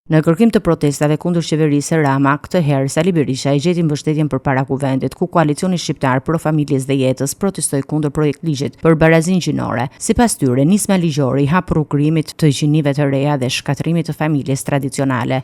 Në kërkim të protestave kundër qeverisë Rama, këtë herë Sali Berisha e gjeti mbështetjen përpara kuvendit, ku koalicioni shqiptar pro familjes dhe jetës protestoi kundër projektligjit për barazinë gjinore. Sipas tyre, nisma ligjore i hap rrugë krijimit të gjinive të reja dhe shkatërimit të familjes tradicionale.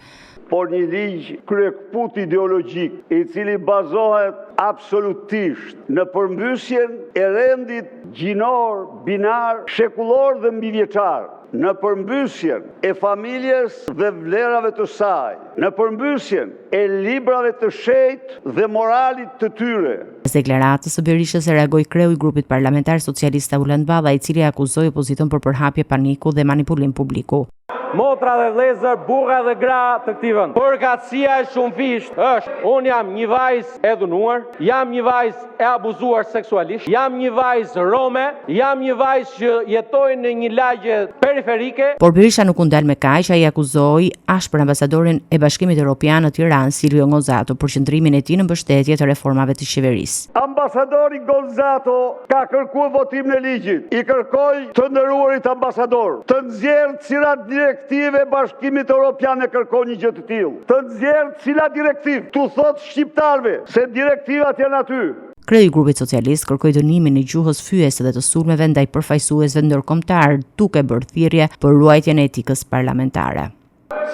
Por një ligj kryekput ideologjik, i cili bazohet absolutisht në përmbysjen e rendit gjinor, binar, shekullor dhe mbivjeçar, në përmbysjen e familjes dhe vlerave të saj, në përmbysjen e librave të shenjtë dhe moralit të tyre. Pas deklaratës së Berishës reagoi kreu i grupit parlamentar socialist Auland Balla, i cili akuzoi opozitën për përhapje paniku dhe manipulim publiku. Motra dhe vëllezër, burra dhe gra të këtij vendi. Përkatësia e shumëfisht është: unë jam një vajzë e dhunuar, jam një vajzë e abuzuar seksualisht, jam një vajzë rome, jam një vajzë që jetoj në një lagje periferike. Por Berisha nuk u ndal me kaq, ai akuzoi ashpër ambasadorin e Bashkimit Evropian në Tiranë, Silvio Gonzato, për qëndrimin e tij në mbështetje të reformave të qeverisë. Ambasadori Gonzato ka kërkuar votimin e ligjit. I kërkoi të nderuarit ambasador të nxjerrë cilat direktive Bashkimit Evropian e kërkon një gjë të tillë. Të nxjerrë cilat direktiv, tu thot shqiptarëve se direktivat janë aty. Kreu i grupit socialist kërkoi dënimin e gjuhës fyese dhe të sulmeve ndaj përfaqësuesve ndërkombëtar, duke bërë thirrje për ruajtjen e etikës parlamentare.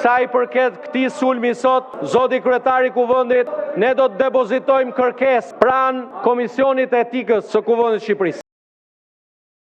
Sa i përket këtij sulmi sot, zoti kryetari i Kuvendit, ne do të depozitojmë kërkesë pranë Komisionit të Etikës së Kuvendit të Shqipërisë.